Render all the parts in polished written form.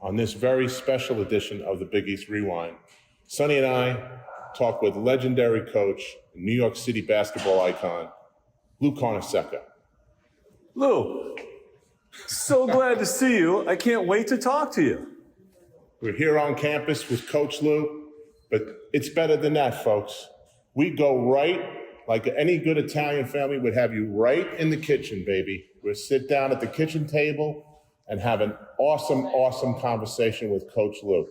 on this very special edition of the Big East Rewind. Sonny and I talk with legendary coach, New York City basketball icon, Lou Carnesecca. Lou, so glad to see you. I can't wait to talk to you. We're here on campus with Coach Lou, but it's better than that, folks. We go right, like any good Italian family would have you right in the kitchen, baby. We'll sit down at the kitchen table and have an awesome, awesome conversation with Coach Lou.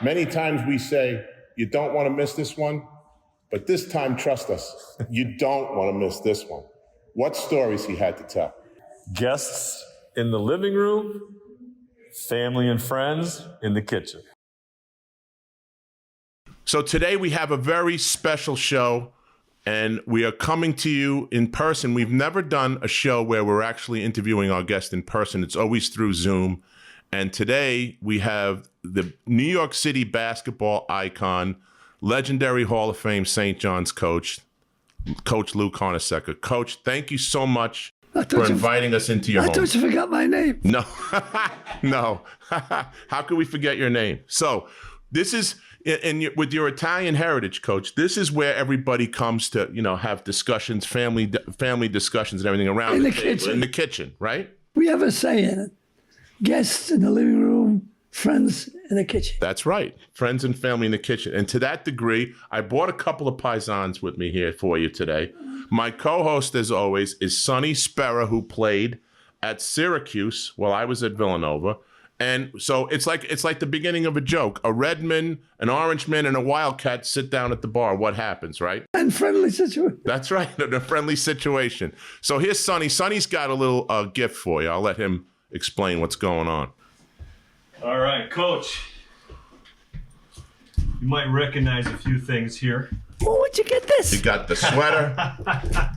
Many times we say, you don't want to miss this one, but this time, trust us, you don't want to miss this one. What stories he had to tell. Guests in the living room, family and friends in the kitchen. So today we have a very special show, and we are coming to you in person. We've never done a show where we're actually interviewing our guest in person. It's always through Zoom. And today we have the New York City basketball icon, legendary Hall of Fame St. John's coach, Coach Lou Carnesecca. Coach, thank you so much for inviting us into your home. I thought you forgot my name. No, no. How could we forget your name? So this is, with your Italian heritage, Coach, this is where everybody comes to, have discussions, family discussions and everything around in the table, kitchen. in the kitchen, right? We have a say in it. Guests in the living room, friends in the kitchen. That's right. Friends and family in the kitchen. And to that degree, I brought a couple of paisans with me here for you today. My co-host, as always, is Sonny Spera, who played at Syracuse while I was at Villanova. And so it's like the beginning of a joke. A Redman, an Orangeman, and a Wildcat sit down at the bar. What happens, right? And friendly situation. That's right, in a friendly situation. So here's Sonny. Sonny's got a little gift for you. I'll let him explain what's going on. All right, Coach. You might recognize a few things here. Oh, where'd you get this? You got the sweater.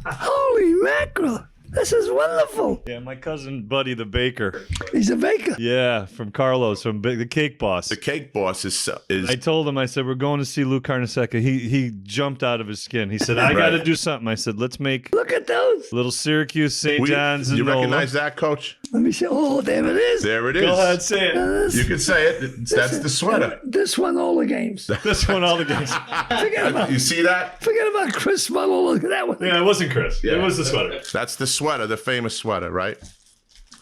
Holy mackerel. This is wonderful. Yeah, my cousin Buddy the baker. He's a baker. Yeah, from Carlos, from the Cake Boss. The Cake Boss is. I told him, I said, we're going to see Lou Carnesecca. He jumped out of his skin. He said, I got to do something. I said, let's make Look at those. little Syracuse, St. John's, and You Nola. recognize that, Coach? Let me see. Oh, there it is. There it is. Go ahead, say it. You can say it. That's the sweater. This won all the games. This one, all the games. You see that? Forget about Chris Mullin. Look at that one. Yeah, it wasn't Chris. Yeah. It was the sweater. That's the sweater, the famous sweater, right?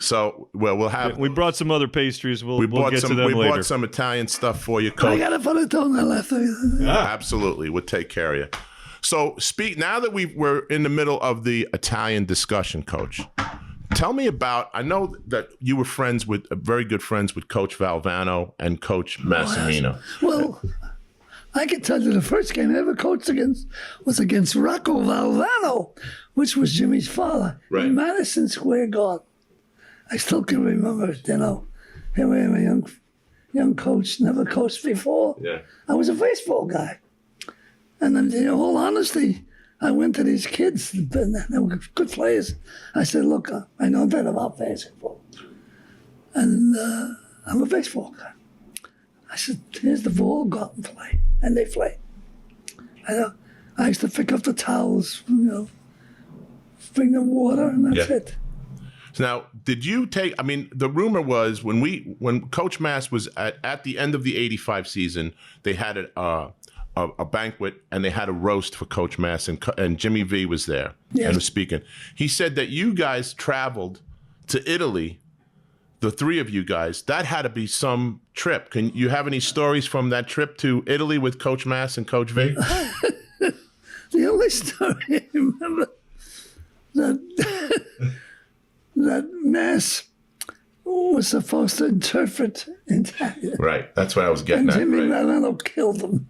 So, we'll have. We brought some other pastries. We'll bought get some. to them We later. bought some Italian stuff for you, I Coach. got a panettone I left. Absolutely, we'll take care of you. So, now that we're in the middle of the Italian discussion, Coach, tell me about. I know that you were very good friends with Coach Valvano and Coach Massimino. Well, I can tell you the first game I ever coached was against Rocco Valvano, which was Jimmy's father, Right. in Madison Square Garden. I still can remember it, Here I am, a young coach, never coached before. Yeah. I was a baseball guy. And then, in all honesty, I went to these kids, they were good players. I said, look, I know that about basketball. And I'm a baseball guy. I said, here's the ball, go out and play. And they play. I used to pick up the towels, bring them water, and that's it. So now, did you take? I mean, the rumor was when Coach Mass was at the end of the '85 season, they had a banquet and they had a roast for Coach Mass, and Jimmy V was there and was speaking. He said that you guys traveled to Italy. The three of you guys, that had to be some trip. Can you have any stories from that trip to Italy with Coach Mass and Coach V? The only story I remember that Mass was supposed to interpret Italian. Right, that's what I was getting And at. Jimmy Right. Valvano killed him.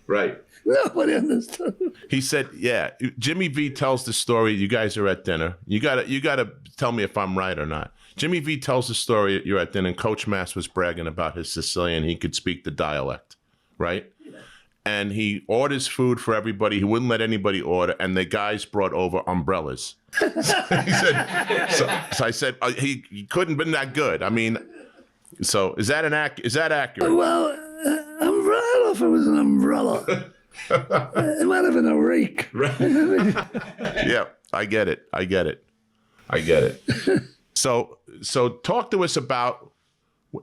Right. Nobody understood. He said, "Yeah." Jimmy V tells the story. You guys are at dinner. You gotta tell me if I'm right or not. Jimmy V tells the story. You're at dinner, and Coach Mass was bragging about his Sicilian. He could speak the dialect, right? Yeah. And he orders food for everybody. He wouldn't let anybody order, and the guys brought over umbrellas. He said, so I said, he couldn't have been that good. I mean, so is that accurate? Well, umbrella, I don't know if it was an umbrella. It might have been a rake. Right. Yeah, I get it. So talk to us about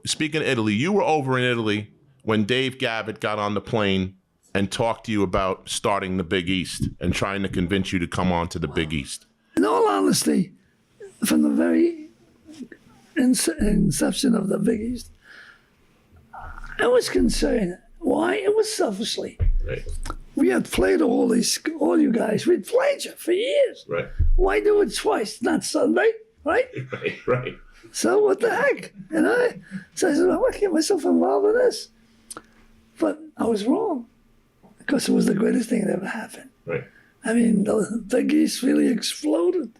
speaking of Italy, you were over in Italy when Dave Gavitt got on the plane and talked to you about starting the Big East and trying to convince you to come on to the Big East. In all honesty, from the very inception of the Big East, I was concerned. Why? It was selfishly. Right. We had played all you guys. We'd played you for years. Right. Why do it twice? Not Sunday, right? Right. So what the heck? So I said, I want to get myself involved in this. But I was wrong, because it was the greatest thing that ever happened. Right. I mean, the Big East really exploded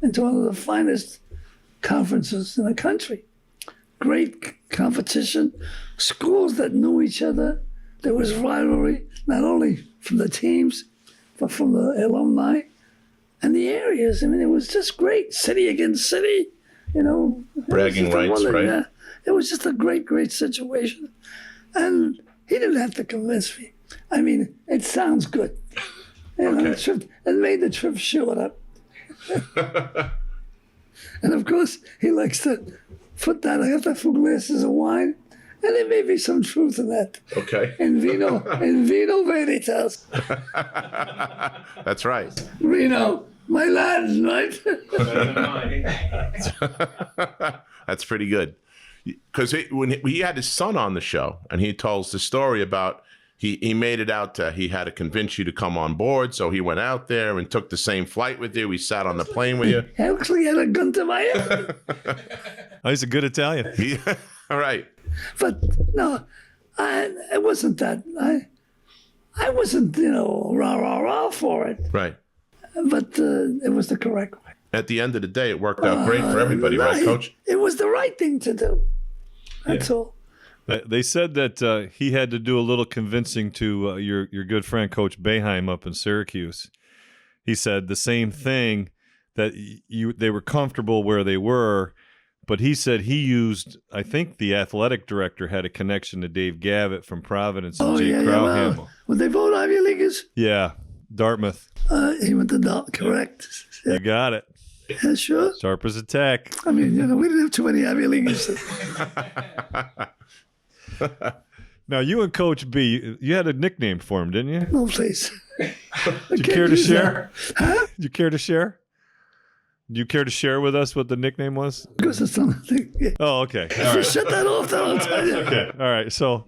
into one of the finest conferences in the country. Great competition, schools that knew each other. There was rivalry, not only from the teams, but from the alumni and the areas. I mean, it was just great. City against city, Bragging rights, right? Yeah. It was just a great, great situation. And he didn't have to convince me. I mean, it sounds good. It made the trip shorter. And of course, he likes to put that. I have to have 2 glasses of wine, and there may be some truth in that. Okay. In vino veritas. That's right. Vino, my Latin, right? That's pretty good. Because when he had his son on the show, and he tells the story about he made it out to, he had to convince you to come on board, so he went out there and took the same flight with you. He sat on the plane with you. He actually had a gun to my head. Oh, he's a good Italian. Yeah. All right. But no, it wasn't that. I wasn't, rah for it. Right. But it was the correct way. At the end of the day, it worked out great for everybody, right, Coach? It was the right thing to do. That's all. They said that he had to do a little convincing to your good friend Coach Boeheim up in Syracuse. He said the same thing, that they were comfortable where they were, but he said he used, I think the athletic director had a connection to Dave Gavitt from Providence and Jay Crowham. Well, would they vote Ivy Leaguers? Yeah, Dartmouth. He went to Dartmouth, correct. You got it. Yeah, sure. Sharp as a tack. I mean, we didn't have too many Ivy Leaguers. Now, you and Coach B, you had a nickname for him, didn't you? No, please. Do you care to share? Huh? Do you care to share? Do you care to share with us what the nickname was? Because it's something. Yeah. Oh, okay. If you shut that off, then I'll tell you. Okay. All right. So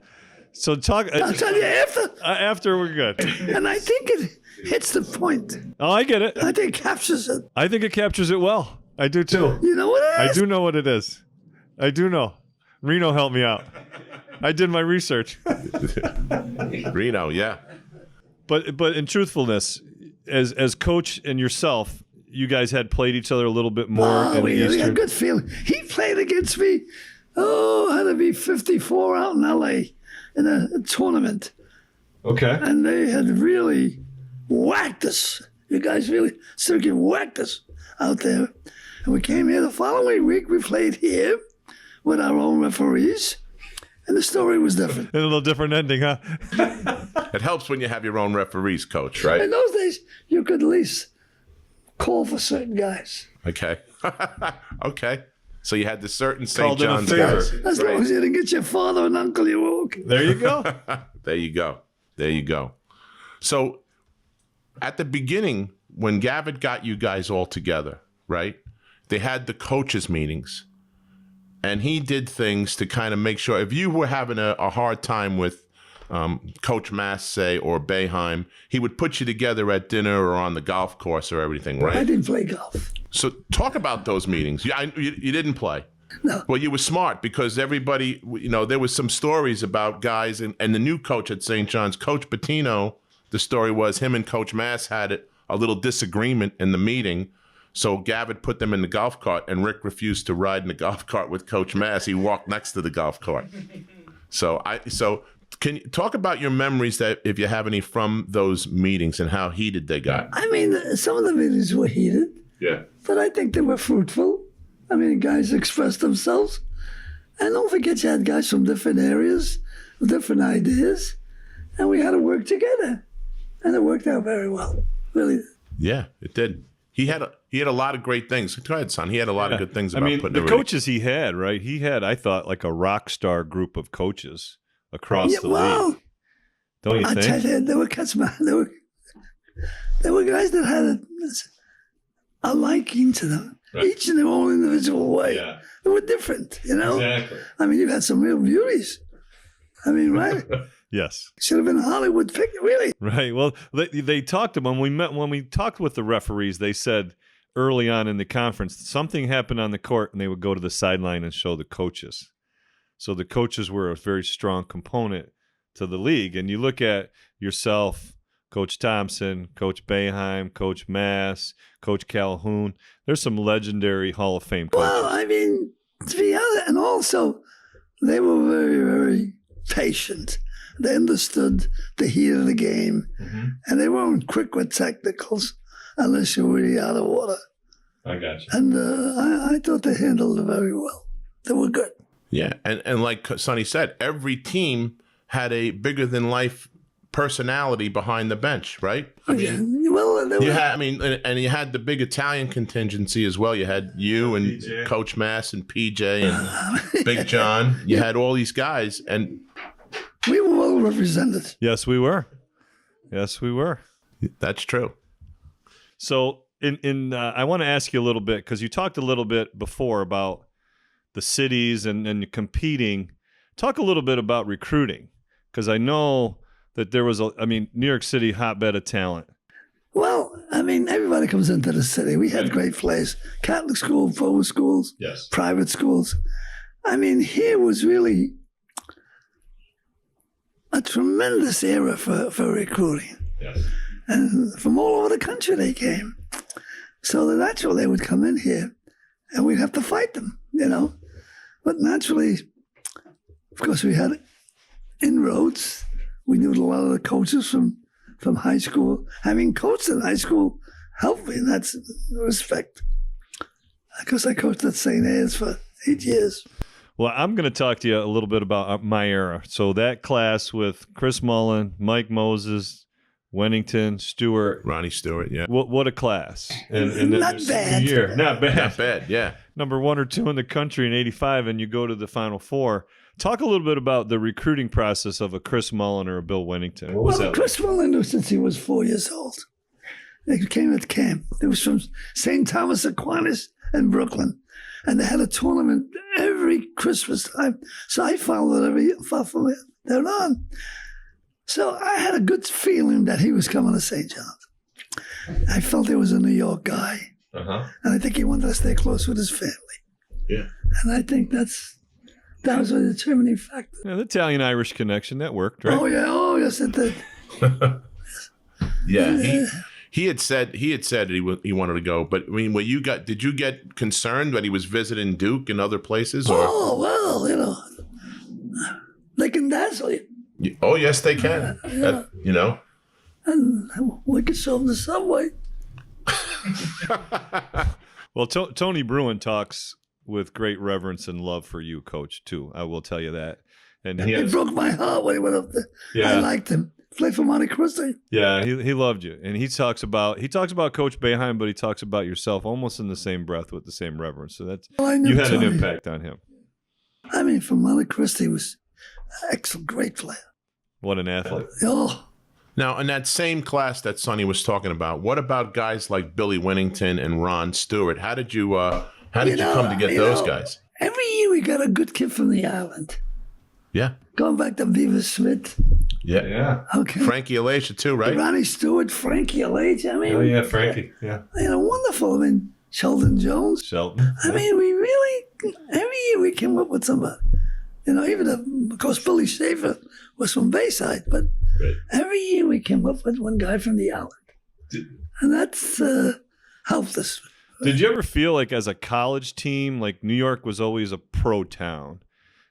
talk. I'll tell you after. After we're good. And I think it hits the point. Oh, I get it. I think it captures it. I think it captures it well. I do too. You know what it is? I do know what it is. I do know. Reno helped me out. I did my research. Reno, yeah. But in truthfulness, as coach and yourself, you guys had played each other a little bit more. We had a good feeling. He played against me. Had to be 54 out in L.A. in a tournament. Okay. And they had really whacked us. You guys really whacked us out there. And we came here the following week. We played here with our own referees. And the story was different. A little different ending, huh? It helps when you have your own referees, Coach, right? In those days, you could at least call for certain guys. Okay. Okay. So you had the certain St. Called in a John's favor. guys. As long as you didn't get your father and uncle, you were okay. There you go. There you go. There you go. So at the beginning, when Gavitt got you guys all together, right, they had the coaches meetings. And he did things to kind of make sure, if you were having a hard time with Coach Mass, say, or Boeheim, he would put you together at dinner or on the golf course or everything, right? I didn't play golf. So talk about those meetings. You didn't play. No. Well, you were smart because everybody, there was some stories about guys and the new coach at St. John's, Coach Pitino, the story was him and Coach Mass had a little disagreement in the meeting. So Gavitt put them in the golf cart, and Rick refused to ride in the golf cart with Coach Mass. He walked next to the golf cart. So can you talk about your memories, that if you have any, from those meetings and how heated they got? I mean, some of the meetings were heated. Yeah. But I think they were fruitful. I mean, guys expressed themselves. And don't forget, you had guys from different areas with different ideas. And we had to work together. And it worked out very well. Really. Yeah, it did. he had a lot of great things. Go ahead, son. He had a lot of good things about putting the coaches he had, right? He had, I thought, like a rock star group of coaches across the league. Don't you think? I tell you, there were guys that had a liking to them, each in their own individual way. Yeah. They were different, Exactly. I mean, you had some real beauties. I mean, right? Yes. Should have been a Hollywood figure, really. Right. Well, they talked about when we talked with the referees, they said early on in the conference, something happened on the court and they would go to the sideline and show the coaches. So the coaches were a very strong component to the league. And you look at yourself, Coach Thompson, Coach Boeheim, Coach Mass, Coach Calhoun. There's some legendary Hall of Fame coaches. Well, I mean, to be honest, and also they were very, very patient. They understood the heat of the game, and they weren't quick with technicals unless you were really out of water. I got you. And I thought they handled it very well. They were good. Yeah, and like Sonny said, every team had a bigger-than-life personality behind the bench, right? I mean, you had the big Italian contingency as well. You had you and PJ. Coach Mass and PJ and Big John. You had all these guys, and we were well represented. Yes, we were. Yes, we were. That's true. So, I want to ask you a little bit, because you talked a little bit before about the cities and competing. Talk a little bit about recruiting, because I know that there was New York City, hotbed of talent. Well, I mean, everybody comes into the city. We had great places. Catholic school, public schools, private schools. I mean, here was really a tremendous era for recruiting. Yes. And from all over the country they came. So naturally they would come in here and we'd have to fight them, But naturally, of course, we had inroads. We knew a lot of the coaches from high school. Having coached in high school helped me in that respect. Because I coached at St. Anne's for 8 years. Well, I'm going to talk to you a little bit about my era. So that class with Chris Mullin, Mike Moses, Wennington, Stewart. Ronnie Stewart, yeah. What a class. And not bad. Not bad. Not bad, yeah. Number 1 or 2 in the country in 85, and you go to the Final Four. Talk a little bit about the recruiting process of a Chris Mullin or a Bill Wennington. What was that Chris Mullin knew since he was 4 years old. They came at camp. It was from St. Thomas Aquinas in Brooklyn. And they had a tournament every Christmas time. So I followed it every year from there on. So I had a good feeling that he was coming to St. John's. I felt he was a New York guy. And I think he wanted to stay close with his family. Yeah. And I think that was a determining factor. Yeah, the Italian-Irish connection, that worked, right? Oh, yes, it did. Yeah, he had said that he wanted to go, but I mean, did you get concerned that he was visiting Duke and other places? Or? Oh, well, they can dazzle you. Oh, yes, they can. And we could show them the subway. Well, Tony Bruin talks with great reverence and love for you, Coach, too. I will tell you that. And it broke my heart when he went up there. Yeah. I liked him. Played for Monte Cristo. Yeah, he loved you. And he talks about Coach Boeheim, but he talks about yourself almost in the same breath with the same reverence. So you had Tony. An impact on him. I mean, for Monte Cristo, he was an excellent, great player. What an athlete. Oh. Now, in that same class that Sonny was talking about, what about guys like Billy Wennington and Ron Stewart? How did you come to get those guys? Every year we got a good kid from the island. Yeah. Going back to Beaver Smith. Yeah. Okay. Frankie Alacia too, right? Ronnie Stewart, Frankie Alacia. I mean. Oh, yeah, Frankie. Yeah. Wonderful. I mean, Sheldon Jones. I mean, we really, every year we came up with somebody. Even of course, Billy Schaefer was from Bayside, but every year we came up with one guy from the island. And that's helped us. Did you ever feel like as a college team, like New York was always a pro town?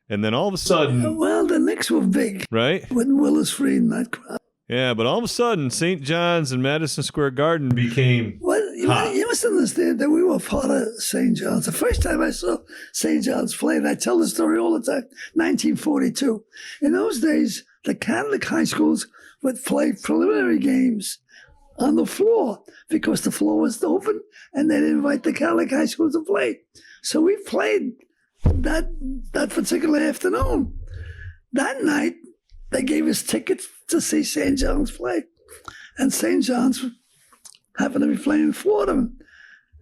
And then all of a sudden... Well, the Knicks were big. Right? With Willis Freed and that crowd. Yeah, but all of a sudden, St. John's and Madison Square Garden became hot. You must understand that we were part of St. John's. The first time I saw St. John's play, and I tell the story all the time, 1942. In those days, the Catholic high schools would play preliminary games on the floor because the floor was open and they didn't invite the Catholic high school to play. So we played that particular afternoon. That night, they gave us tickets to see St. John's play. And St. John's happened to be playing for them.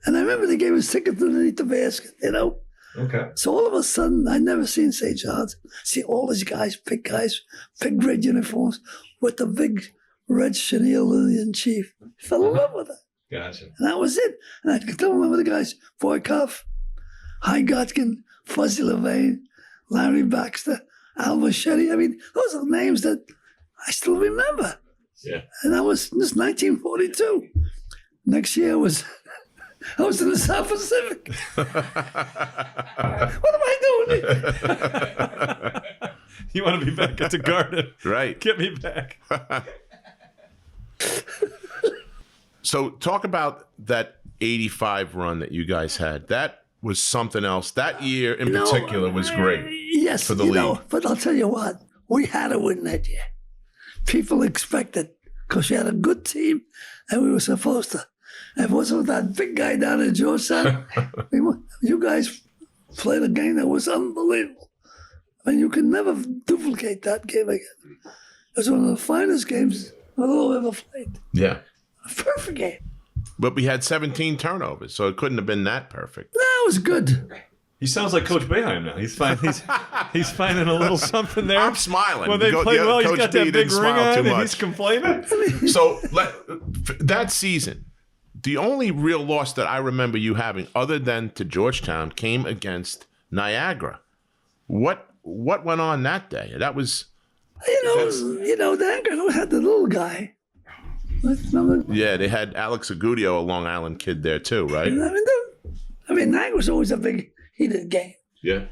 And I remember they gave us tickets underneath the basket, you know. Okay. So all of a sudden, I'd never seen St. John's. See all these guys, big red uniforms with the big red chenille Indian chief. Fell in love with it. Gotcha. And that was it. And I can still remember the guys, Boykoff, Hy Gotkin, Fuzzy Levain, Larry Baxter, Al Machete. I mean, those are names that I still remember. Yeah. And that was just 1942. Next year I was in the South Pacific. What am I doing here? You want to be back at the Garden. Right. Get me back. So talk about that 85 run that you guys had. That was something else. That year in particular was great. Yes, for the league. But I'll tell you what, we had to win that year. People expected, because we had a good team and we were supposed to. And it wasn't that big guy down in Georgetown. You guys played a game that was unbelievable. I mean, you can never duplicate that game again. It was one of the finest games I've ever played. Yeah. A perfect game. But we had 17 turnovers, so it couldn't have been that perfect. That was good. He sounds like Coach Boeheim now. He's finding a little something there. I'm smiling. When they play well, he's Coach got B that big didn't ring smile on too and much. he's complaining. So that season, the only real loss that I remember you having, other than to Georgetown, came against Niagara. What went on that day? That was, Niagara had the little guy. Remember? yeah. They had Alex Agudio, a Long Island kid, there too, right? I mean, Niagara was always a big heated game. Yeah.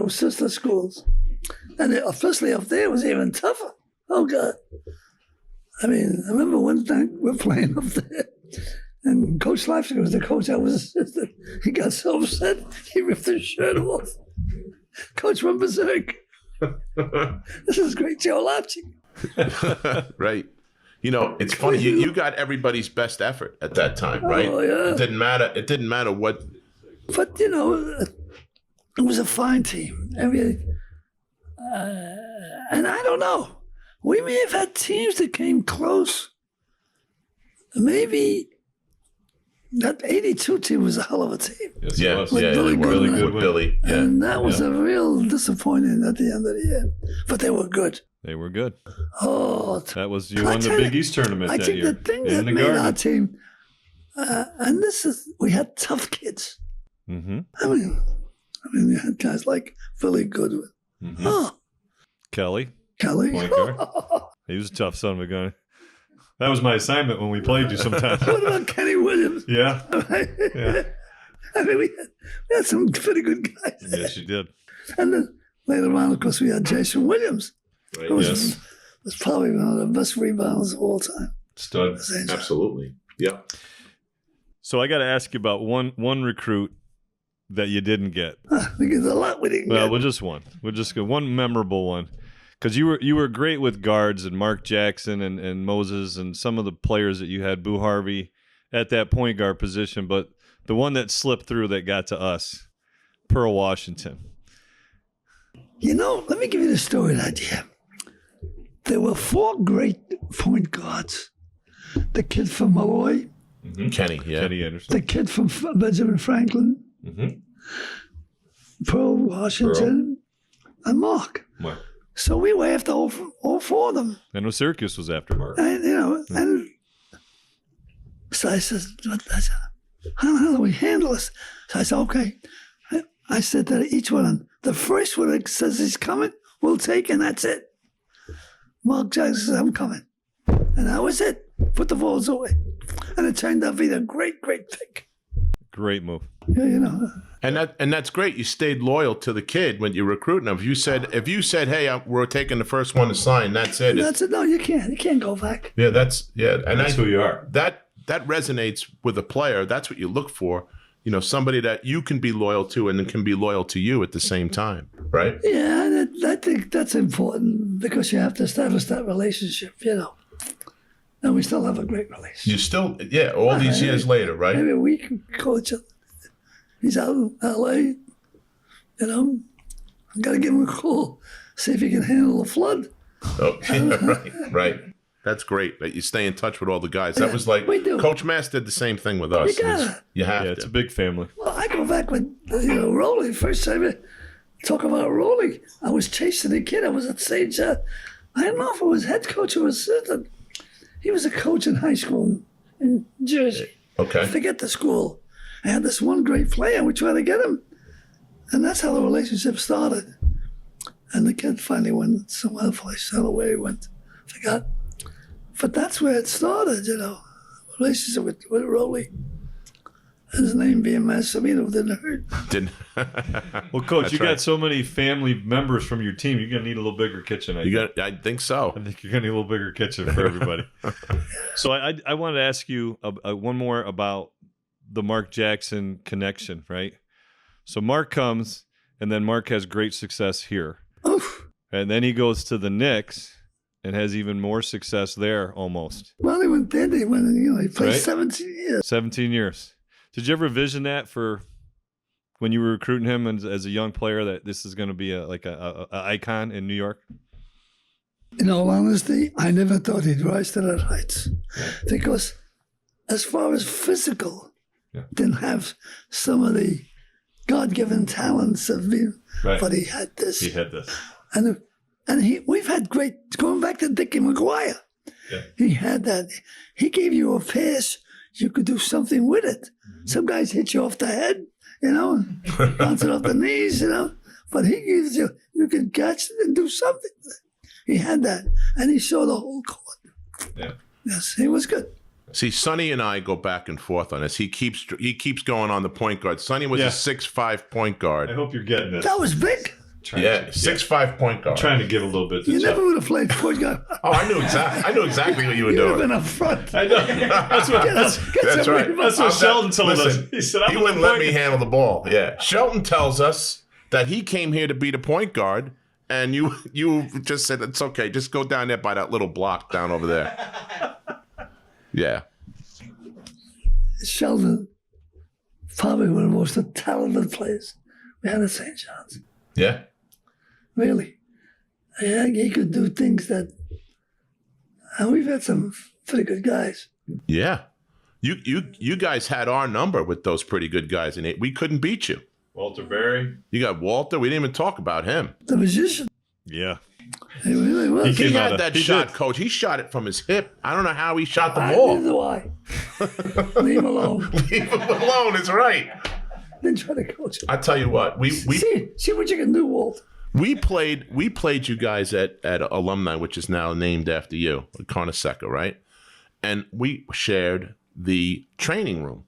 Sister schools. And especially up there, it was even tougher. Oh, God. I mean, I remember one time we were playing up there, and Coach Leipzig was the coach. I was assistant. He got so upset, he ripped his shirt off. Coach went berserk. This is great, Joe Leipzig. Right. It's funny. You got everybody's best effort at that time, right? Oh, yeah. It didn't matter what. But, it was a fine team. I mean, and I don't know. We may have had teams that came close. Maybe that 82 team was a hell of a team. Yes, Yeah, it was. With Billy they were Goodman. really good, Billy. Yeah. And that was a real disappointment at the end of the year. But they were good. They were good. Oh, That was you won the Big East tournament I that think year. the thing in that the made Garden. our team, and we had tough kids. Mm-hmm. I mean, we had guys like Billy Goodwin. Mm-hmm. Oh, Kelly, Kelly. point guard. He was a tough son of a gun. That was my assignment when we played you sometimes. What about Kenny Williams? Yeah. Yeah. I mean, we had some pretty good guys. Yes, you did. And then later on, of course, we had Jason Williams, who Yes. was probably one of the best rebounders of all time. Stud. Absolutely. Yeah. So I got to ask you about one recruit that you didn't get. Because a lot we didn't Well, get. we'll just one. We'll just go one memorable one. Because you were great with guards and Mark Jackson and Moses and some of the players that you had, Boo Harvey, at that point guard position. But the one that slipped through that got to us, Pearl Washington. Let me give you the story that year. There were 4 great point guards. The kid from Malloy, Kenny. Yeah. Kenny Anderson. the kid from Benjamin Franklin, Mm-hmm. Pearl Washington, and Mark. Mark. So we were after all 4 of them. I know Syracuse was after Mark. And, and so I said, how do we handle this? So I said, okay. I said that each one, the first one that says he's coming, we'll take, and that's it. Mark Jackson says, I'm coming. And that was it. Put the balls away. And it turned out to be a great, great pick. Great move. Yeah, And that's great. You stayed loyal to the kid when you're recruiting him. If you said, hey, we're taking the first one to sign, that's it. That's it. No, you can't. You can't go back. Yeah, and That's who you are. That resonates with a player. That's what you look for. Somebody that you can be loyal to and can be loyal to you at the same time, right? Yeah, and I think that's important because you have to establish that relationship, And we still have a great relationship. You still, all these years later, right? Maybe a week, coach. He's out in L.A., you know. I got to give him a call, see if he can handle the flood. Oh, right. That's great that you stay in touch with all the guys. That was like, we do. Coach Mass did the same thing with us. You gotta. You have Yeah, it's to. a big family. Well, I go back with, Rolly. First time I talk about Rolly, I was chasing a kid. I was at St. John. I don't know if it was head coach or assistant. He was a coach in high school in Jersey. Okay. I forget the school. I had this one great player, and we tried to get him. And that's how the relationship started. And the kid finally went some other place. I don't know where he went. Forgot. But that's where it started, relationship with Rolly. And his name being Massimino didn't hurt. Well, Coach, That's you right. got so many family members from your team. You're going to need a little bigger kitchen. I think so. I think you're going to need a little bigger kitchen for everybody. So I wanted to ask you one more about the Mark Jackson connection, right? So Mark comes, and then Mark has great success here. Oof. And then he goes to the Knicks and has even more success there almost. Well, he went there. He played Right. 17 years. 17 years. Did you ever vision that for when you were recruiting him as a young player that this is going to be a icon in New York? In all honesty, I never thought he'd rise to that heights. Because as far as physical, didn't have some of the God-given talents of being, Right. but he had this. He had this. And we've had great, going back to Dickie McGuire. Yeah. He had that. He gave you a pass. You could do something with it. Mm-hmm. Some guys hit you off the head, and bounce it off the knees, But he gives you can catch it and do something with it. He had that. And he saw the whole court. Yeah. Yes, he was good. See, Sonny and I go back and forth on this. He keeps going on the point guard. Sonny was a 6'5" point I guard. hope you're getting this. That was big. 6'5" point guard. Trying to give a little bit to You Chuck. never would have played point guard. Oh, I knew exactly what you were You would have doing. been up front. I know. That's That's right. That's what Sheldon told Listen, us. He said, he wouldn't let me handle the ball. Yeah. Shelton tells us that he came here to be the point guard, and you just said, it's okay. Just go down there by that little block down over there. Yeah. Sheldon, probably one of the most talented players we had at St. John's. Yeah. Really. Yeah, he could do things that. And we've had some pretty good guys. Yeah. You guys had our number with those pretty good guys, and we couldn't beat you. Walter Berry. You got Walter. We didn't even talk about him. The magician. Yeah. He really was. He came out had of- that he shot, did. Coach. He shot it from his hip. I don't know how he shot the Neither ball. do I. Leave him alone. Leave him alone. It's right. Then try to coach him. I tell you what, See what you can do, Walt. we played you guys at Alumni, which is now named after you, Carnesecca, right? And we shared the training room.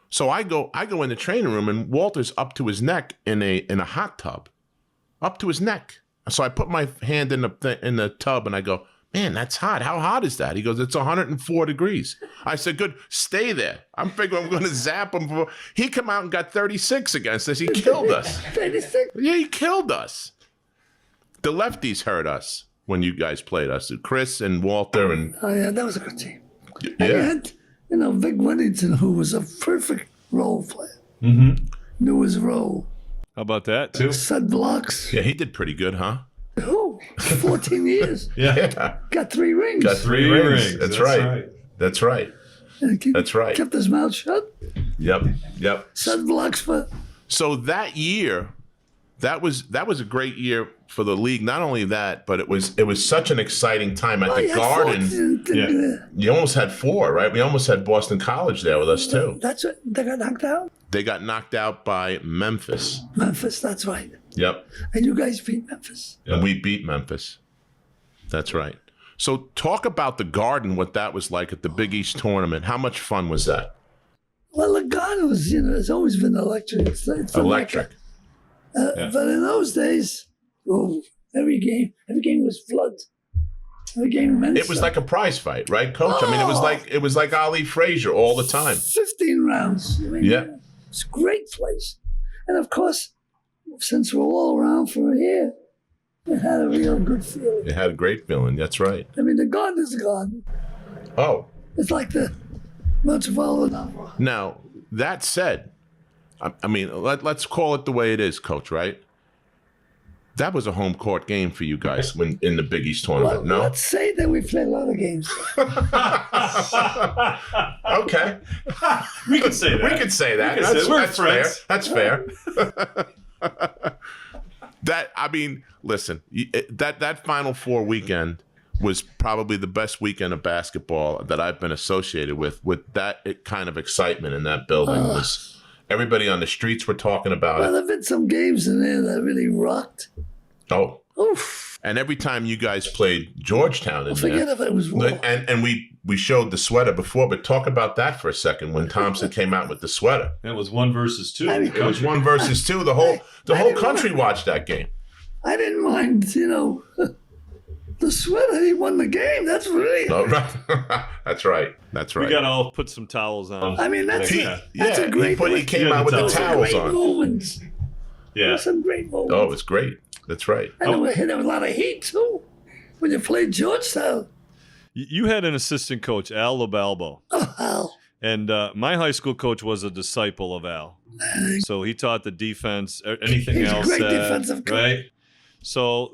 So I go in the training room, and Walter's up to his neck in a hot tub, up to his neck. So I put my hand in the tub, and I go, man, that's hot. How hot is that? He goes, it's 104 degrees. I said, good, stay there. I'm figuring I'm going to zap him. He come out and got 36 against us. He killed us. 36. Yeah, he killed us. The lefties hurt us when you guys played us. Chris and Walter and Oh, yeah, that was a good team. And you yeah. had, Vic Whittington, who was a perfect role player. Mm-hmm. Knew his role. How about that, too? Set blocks. Yeah, he did pretty good, huh? Oh, 14 years. Yeah. Got 3 rings. Got 3 rings. That's right. That's right. And That's right. Kept his mouth shut. Yep. Set blocks for. So that year, that was a great year for the league. Not only that, but it was such an exciting time at the you had Garden. 14, You almost had 4, right? We almost had Boston College there with us too. That's it. They got knocked out. They got knocked out by Memphis. Memphis, that's right. Yep. And you guys beat Memphis. And we beat Memphis. That's right. So talk about the Garden, what that was like at the Big East tournament. How much fun was that? Well, the Garden was, it's always been electric. It's been Electric. But in those days, every game was flood. Every game meant It was like a prize fight, right, Coach? I mean, it was like Ali Frazier all the time. 15 rounds. I mean, Yeah. It's a great place. And of course, since we're all around for a year, it had a real good feeling. It had a great feeling. That's right. I mean, the Garden is the Garden. Oh, It's like the Metropolitan. now that said, I mean, let's call it the way it is, Coach. Right? That was a home court game for you guys when in the Big East tournament. Well, No. let's say that we played a lot of games. Okay. We could say that. We could say that. We could say- we're That's fair. friends. That's fair. Listen, that Final Four weekend was probably the best weekend of basketball that I've been associated with that kind of excitement in that building. Was everybody on the streets were talking about Well, it. there have been some games in there that really rocked. Oh, Oof. and every time you guys played Georgetown in Forget there, if it was raw. and we showed the sweater before, but talk about that for a second when Thompson came out with the sweater. It was 1 versus 2. It was 1 versus 2. The whole country watched that game. I didn't mind, the sweater. He won the game. That's really. Oh, right. That's right. That's right. We got to all put some towels on. I mean, that's Yeah. a great. He came out with the towels great on. moments. There Yeah. were some great moments. Oh, it was great. That's right. And there was a lot of heat too when you played Georgetown. You had an assistant coach, Al LaBalbo. Oh, Al. And my high school coach was a disciple of Al. So he taught the defense, anything He's a else. great defensive coach. Right? So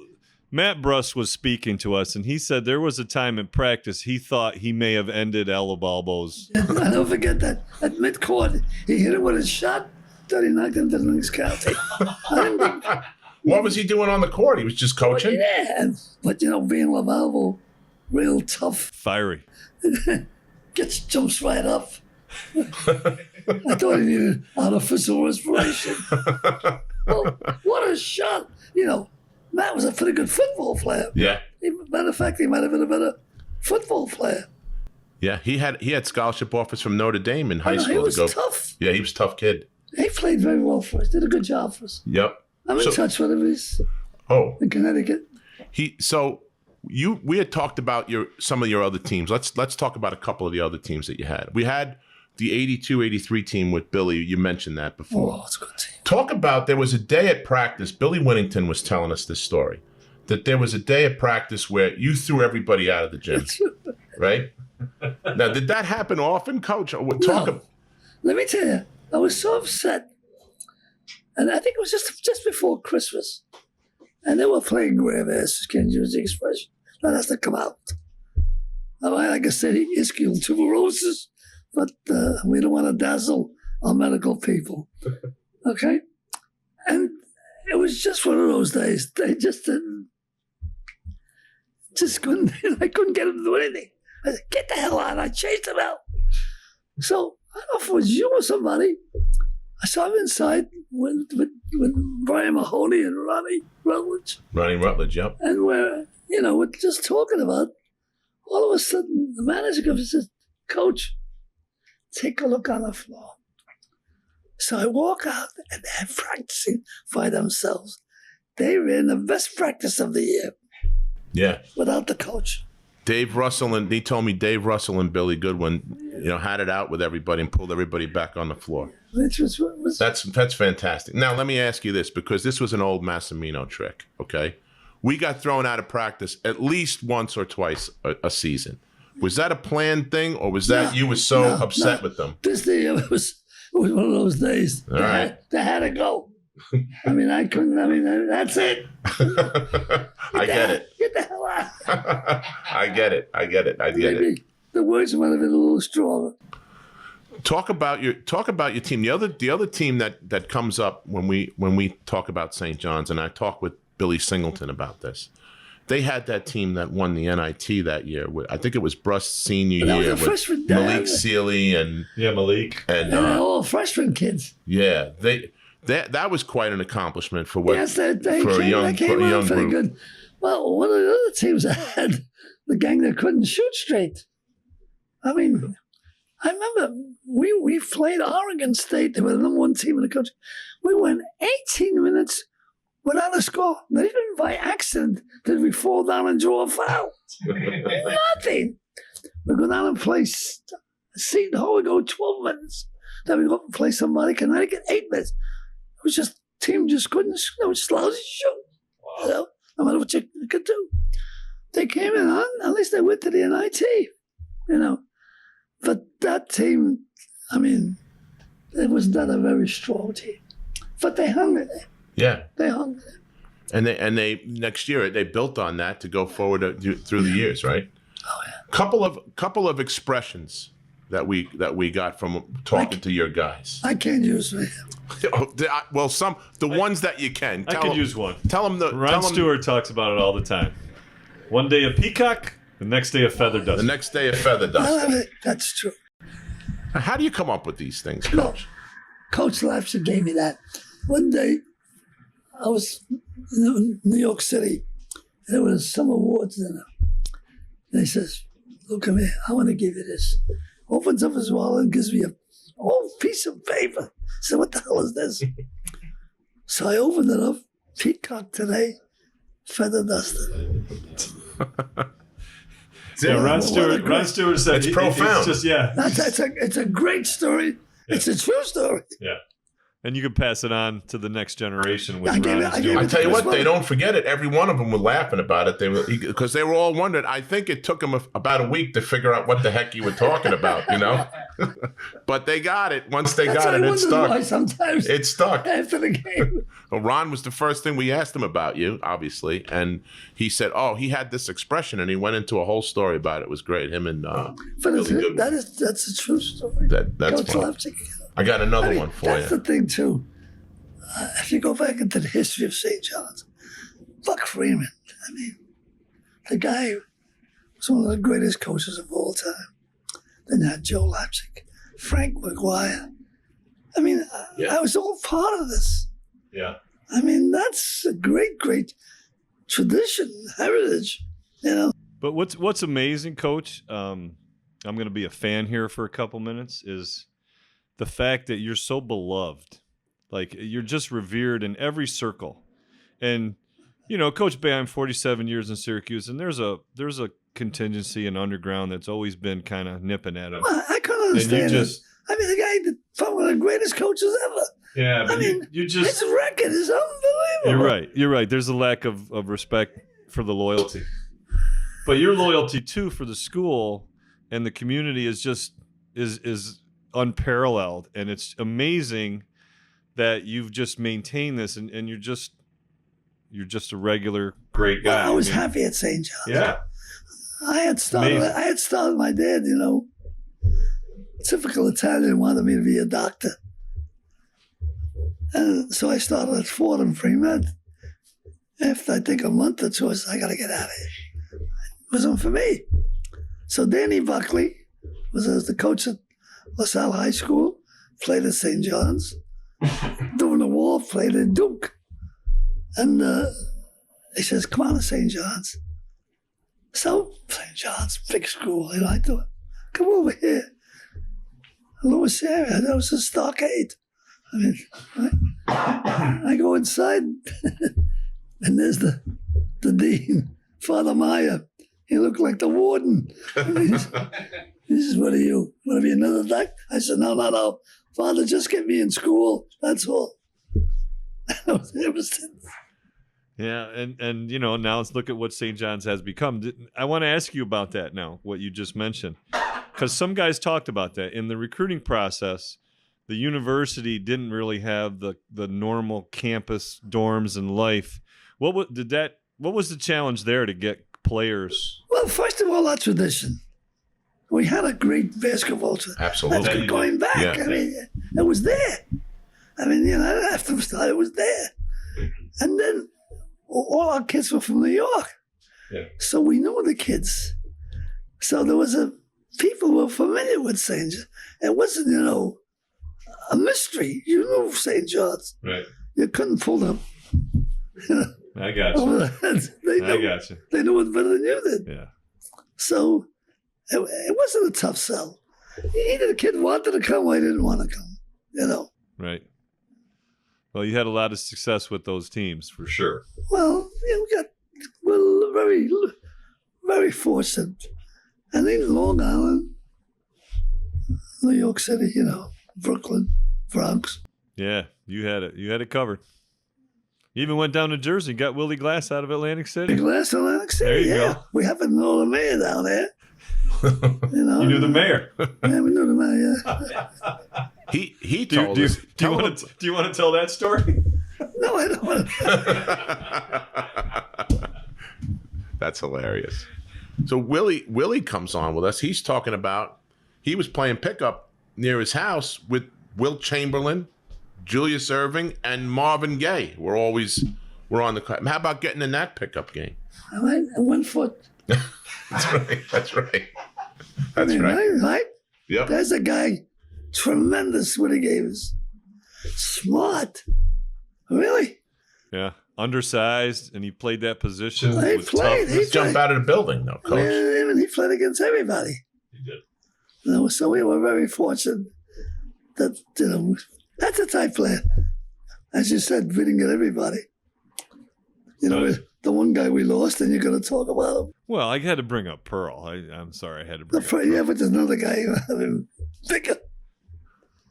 Matt Bruss was speaking to us, and he said there was a time in practice he thought he may have ended Al LaBalbo's. I don't forget that at midcourt he hit it with his shot. Thought he knocked him to the next county. I didn't think. What was he doing on the court? He was just coaching? Yeah, but being Lavalvo, real tough, Fiery. jumps right up. I thought he needed artificial respiration. Well, what a shot! Matt was a pretty good football player. Yeah. Matter of fact, he might have been a better football player. Yeah. He had scholarship offers from Notre Dame in high school. He was to go. tough. Yeah, he was a tough kid. He played very well for us. Did a good job for us. Yep. I'm in touch with him. He's Oh, in Connecticut. we had talked about some of your other teams. Let's talk about a couple of the other teams that you had. We had the 82-83 team with Billy. You mentioned that before. Oh, it's a good team. Talk about, there was a day at practice, Billy Winnington was telling us this story, that there was a day at practice where you threw everybody out of the gym, right? Now, did that happen often, Coach? No. Let me tell you, I was so upset. And I think it was just before Christmas. And they were playing grave asses, can't use the expression. That has to come out. Like I said, he is killed tuberculosis, but we don't want to dazzle our medical people. Okay? And it was just one of those days. They just didn't, I couldn't get him to do anything. I said, get the hell out. I chased him out. So I don't know if it was you or somebody. I saw him inside with Brian Mahoney and Ronnie Rutledge. Ronnie Rutledge, yep. And we're just talking about, all of a sudden, the manager comes and says, Coach, take a look on the floor. So I walk out, and they're practicing by themselves. They were in the best practice of the year. Yeah. Without the coach. Dave Russell, and he told me Dave Russell and Billy Goodwin, had it out with everybody and pulled everybody back on the floor. Which was That's fantastic. Now, let me ask you this, because this was an old Massimino trick, okay? We got thrown out of practice at least once or twice a season. Was that a planned thing, or was that you were so upset with them? This day, it was one of those days. All right. They had to go. I couldn't, that's it. I get it. Get the hell out. I get it. I get it. Maybe the words might have been a little stronger. Talk about your team. The other team that comes up when we talk about St. John's, and I talk with Billy Singleton about this. They had that team that won the NIT that year. I think it was Brust's senior year with Malik Sealy and Malik and all freshman kids. Yeah, that was quite an accomplishment for what they for a young pretty group. Good. Well, one of the other teams that had the gang that couldn't shoot straight. I mean, I remember we played Oregon State. They were the number one team in the country. We went 18 minutes without a score. Not even by accident did we fall down and draw a foul. Nothing. We go down and play Seton Hall. We go 12 minutes. Then we go up and play somebody, Connecticut, 8 minutes. It was just, team just couldn't, it was just lousy shoot. No matter what you could do. They came in on, at least they went to the NIT. But that team, I mean, it was not a very strong team. But they hung in there. Yeah. They hung in there. And they next year they built on that to go forward through the years, right? Oh, yeah. Couple of expressions that we got from talking to your guys. I can't use it. Well, the ones that you can. I could use one. Tell them Ron Stewart talks about it all the time. One day a peacock, the next day a feather duster. The next day a feather I duster. love it. That's true. How do you come up with these things, No, Coach? Coach Lapson gave me that. One day, I was in New York City, and there was some awards dinner. And he says, "Look at me, I want to give you this." Opens up his wallet and gives me a whole piece of paper. I said, "What the hell is this?" So I opened it up. Peacock today, feather duster. Yeah, Ron Stewart said it's profound. It's just, It's a great story. It's a true story. Yeah. And you can pass it on to the next generation with I gave Ron's it- doing I it. tell you what, Well- they don't forget it. Every one of them were laughing about it. Because they were all wondering. I think it took them about a week to figure out what the heck you were talking about, But they got it. Once they got it, it Why stuck. sometimes It stuck. after the game. Well, Ron was the first thing we asked him about you, obviously, and he said, "Oh, he had this expression," and he went into a whole story about it. It was great. Him and But Billy Goodman. that's a true story. That's Coach fun. Lapson. I got another one for That's you. the thing too. If you go back into the history of St. John's, Buck Freeman. I mean, the guy was one of the greatest coaches of all time. Then you had Joe Lapson, Frank McGuire. I mean, I was all part of this. Yeah. I mean, that's a great, great tradition, heritage, But what's amazing, Coach, I'm going to be a fan here for a couple minutes, is the fact that you're so beloved. Like, you're just revered in every circle. And, Coach Bay, I'm 47 years in Syracuse, and there's a contingency and underground that's always been kind of nipping at him. I couldn't understand And you it. just- I mean, the guy that one of the greatest coaches ever. Yeah, but I mean, you just... his record is unbelievable. You're right. There's a lack of respect for the loyalty. But your loyalty, too, for the school and the community is unparalleled. And it's amazing that you've just maintained this, and you're just a regular great guy. I was happy at St. John's. Yeah. I had started my dad, typical Italian, wanted me to be a doctor. And so I started at Fordham Pre-Med. After I think a month or two, I said, I got to get out of here. It wasn't for me. So Danny Buckley was the coach at LaSalle High School, played at St. John's. Doing the Wall, played at Duke. And he says, "Come on to St. John's." So St. John's, big school, I thought, come over here. Lewis area, that was a stockade. I mean, I go inside, and there's the dean, Father Meyer. He looked like the warden. He says, "What are you? Want to be another doctor?" I said, No. Father, just get me in school. That's all. It was Yeah, and now let's look at what St. John's has become. I want to ask you about that now, what you just mentioned. Because some guys talked about that. In the recruiting process, the university didn't really have the normal campus dorms and life. What was the challenge there to get players? Well, first of all, our tradition. We had a great basketball tradition. Absolutely. That's going back. Yeah. I mean, it was there. I mean, after we started, it was there. And then all our kids were from New York. Yeah. So we knew the kids. So there was people were familiar with St. John's. It wasn't, a mystery. You knew St. John's. Right. You couldn't pull them. I got you. Over the heads. I got you. They knew it better than you did. Yeah. So it wasn't a tough sell. Either the kid wanted to come or he didn't want to come, Right. Well, you had a lot of success with those teams, for sure. Well, we're very, very fortunate. And in Long Island, New York City, Brooklyn, Bronx. Yeah, you had it covered. You even went down to Jersey, got Willie Glass out of Atlantic City. Big Glass, Atlantic City. There you yeah. go. We happen to know the mayor down there. You know, You knew the mayor. Yeah, we knew the mayor. Yeah. He Do told us. you want to tell that story? No, I don't want to. That's hilarious. So Willie comes on with us. He's talking about he was playing pickup near his house with Wilt Chamberlain, Julius Erving, and Marvin Gaye. We're on the. How about getting in that pickup game? All right, and 1 foot. That's right. That's right. That's Right? Yep. There's a guy, tremendous what he gave us. Smart. Really? Yeah, undersized, and he played that position. He with played. toughness. He Jump out of the building, though, coach. Yeah, he played against everybody. He did. You know, so we were very fortunate that, that's a type player. As you said, we didn't get everybody. The one guy we lost, and you're going to talk about him. Well, I had to bring up Pearl. I'm sorry, I had to bring up Pearl. Yeah, but there's another guy, bigger,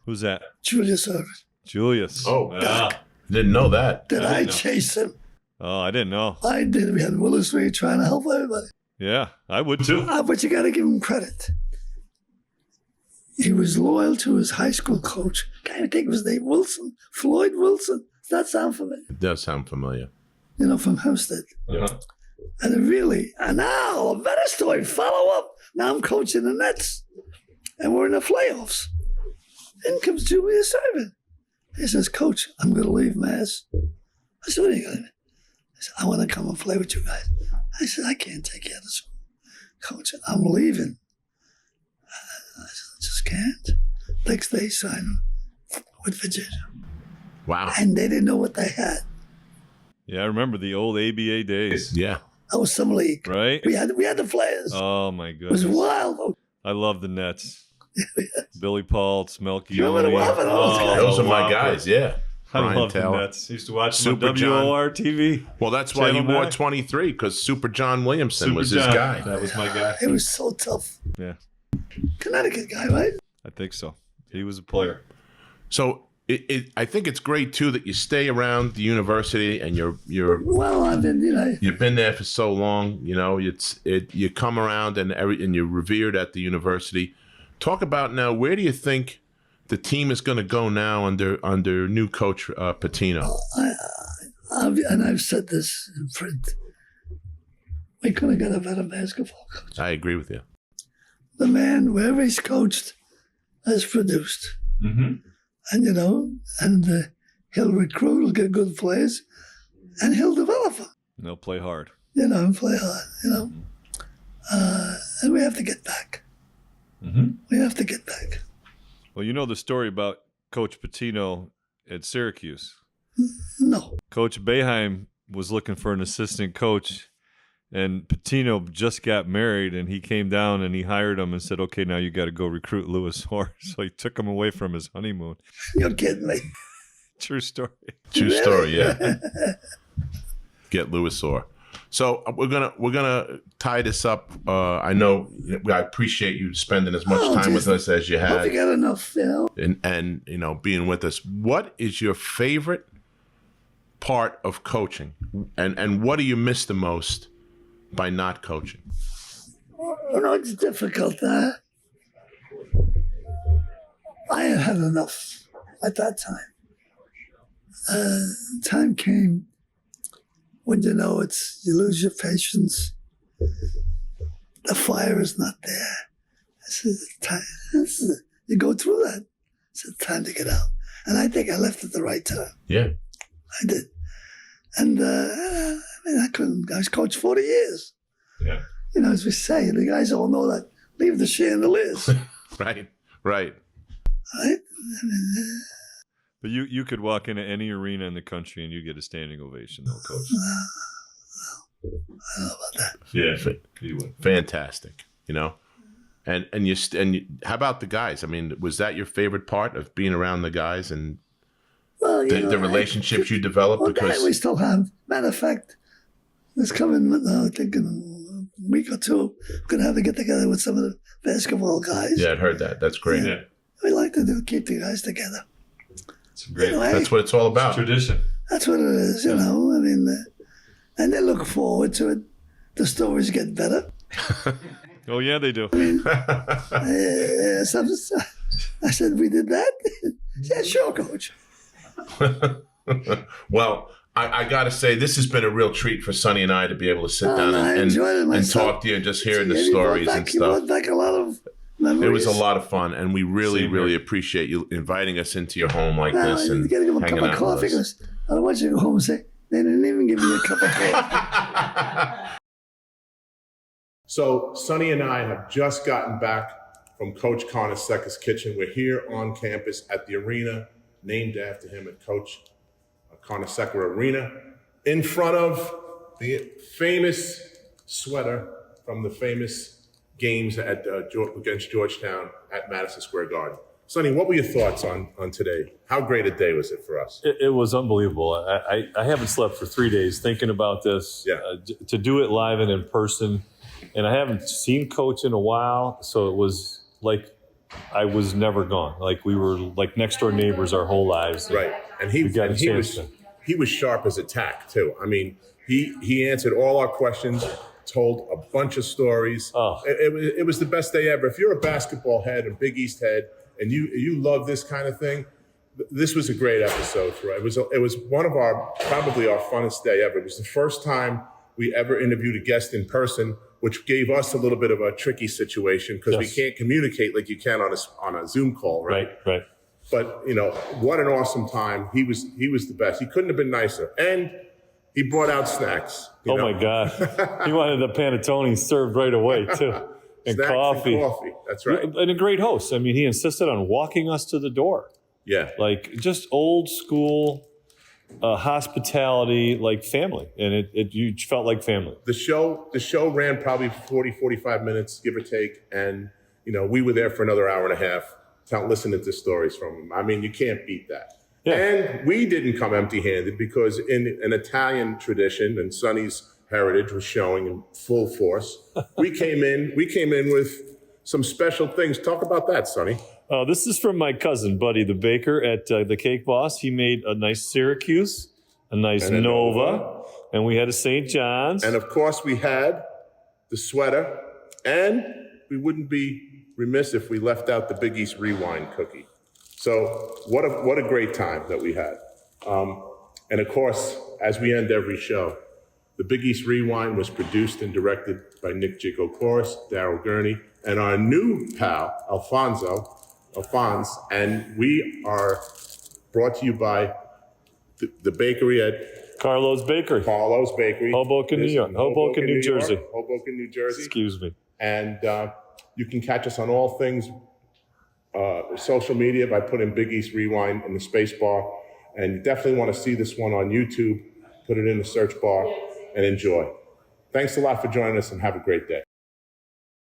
Who's that? Julius Erving. Julius. Oh, Ah. God. Didn't know that. Did I didn't know. chase him? Oh, I didn't know. I did. We had Willis Street trying to help everybody. Yeah, I would too. But you got to give him credit. He was loyal to his high school coach. Can't even think of his name. Wilson. Floyd Wilson. Does that sound familiar? It does sound familiar. From Hempstead. Yeah. And it really, and now a better story, follow up. Now I'm coaching the Nets, and we're in the playoffs. In comes Julius Erving. He says, Coach, I'm going to leave Mass. I said, what are you going to do? He said, I want to come and play with you guys. I said, I can't take you out of school. Coach, I'm leaving. I said, I just can't. Next day, sign with Virginia. Wow. And they didn't know what they had. Yeah, I remember the old ABA days. Yeah. That was some league. Right? We had the players. Oh, my It was goodness. wild. I love the Nets. Billy Paultz, Melky. Remember the Whopping? Those are my guys, yeah. I Brian love the Taylor. Nets. Used to watch them Super on John. WOR-TV. Well, that's why he Channel wore 9. 23, because Super John Williamson Super was John. his guy. That was my guy. It was so tough. Yeah, Connecticut guy, right? I think so. He was a player. So I think it's great, too, that you stay around the university and you're Well, I've been, you've been there for so long. You come around and you're revered at the university. Talk about now, where do you think the team is going to go now under new coach Pitino? I've said this in print. We could have got a better basketball coach. I agree with you. The man, wherever he's coached, has produced. Mm-hmm. And he'll recruit, he'll get good players, and he'll develop them. They'll play hard. And play hard, and we have to get back. Mm-hmm. We have to get back. Well, you know the story about Coach Pitino at Syracuse. No. Coach Boeheim was looking for an assistant coach, and Pitino just got married, and he came down and he hired him and said, okay, now you got to go recruit Louis Orr. So he took him away from his honeymoon. You're kidding me. True story. True story, yeah. Get Louis Orr. So we're gonna tie this up. I know I appreciate you spending as much time with us as you Hope you had, got enough, and being with us. What is your favorite part of coaching, and what do you miss the most by not coaching? It's difficult. I had enough at that time. Time came when you lose your patience. The fire is not there. You go through that. It's time to get out. And I think I left at the right time. Yeah. I did. And I was coached 40 years. Yeah. As we say, the guys all know that. Leave the chandeliers. Right. Right? But you could walk into any arena in the country and you get a standing ovation, though, Coach. I don't know about that. Yeah, you would. Fantastic. And how about the guys? I mean, was that your favorite part of being around the guys and the relationships you developed? Because we still have. Matter of fact, this coming, I think in a week or two, we're going to have to get together with some of the basketball guys. yeah, I'd heard that. That's great. Yeah. We like to keep the guys together. It's great. That's what it's all about. Tradition. That's what it is, I mean, and they look forward to it. The stories get better. Oh, yeah, they do. I said, we did that? Yeah, sure, Coach. Well, I got to say, this has been a real treat for Sonny and I to be able to sit down and talk to you and just hearing the stories and He stuff. brought back a lot of memories. It was a lot of fun, and we really appreciate you inviting us into your home like this and you gotta give him a hanging cup of out coffee with us. because I don't want you to go home and say, they didn't even give me a cup of coffee. So Sonny and I have just gotten back from Coach Carnesecca's kitchen. We're here on campus at the arena, named after him at Coach Carnesecca Arena, in front of the famous sweater from the famous games at against Georgetown at Madison Square Garden. Sonny, what were your thoughts on today? How great a day was it for us? It was unbelievable. I haven't slept for 3 days thinking about this. Yeah. To do it live and in person, and I haven't seen Coach in a while, so it was like I was never gone. Like we were like next door neighbors our whole lives. Right, and he was sharp as a tack too. I mean, he answered all our questions, told a bunch of stories. Oh. It was the best day ever. If you're a basketball head, a Big East head, and you love this kind of thing, this was a great episode for us. It was one of probably our funnest day ever. It was the first time we ever interviewed a guest in person, which gave us a little bit of a tricky situation because we can't communicate like you can on a Zoom call, right? Right. But what an awesome time. He was the best. He couldn't have been nicer. And he brought out snacks. Oh my God. He wanted the panettone served right away too. And snacks coffee. And coffee. That's right. And a great host. I mean, he insisted on walking us to the door. Yeah. Like just old school hospitality, like family. And you felt like family. The show ran probably 40, 45 minutes, give or take. And, we were there for another hour and a half, listening to stories from him. I mean, you can't beat that. Yeah. And we didn't come empty-handed because in an Italian tradition, and Sonny's heritage was showing in full force, we came in with some special things. Talk about that, Sonny. This is from my cousin, Buddy, the baker at the Cake Boss. He made a nice Syracuse, a nice Nova, and we had a St. John's. And of course, we had the sweater, and we wouldn't be remiss if we left out the Big East Rewind cookie. So what a great time that we had. And of course, as we end every show, the Big East Rewind was produced and directed by Nick Gigocoris, Daryl Gurney, and our new pal, Alphonse, and we are brought to you by the bakery at Carlo's Bakery. Hoboken, New York. Hoboken, New Jersey. Hoboken, New Jersey. Excuse me. And you can catch us on all things social media by putting Big East Rewind in the space bar. And you definitely want to see this one on YouTube. Put it in the search bar and enjoy. Thanks a lot for joining us and have a great day.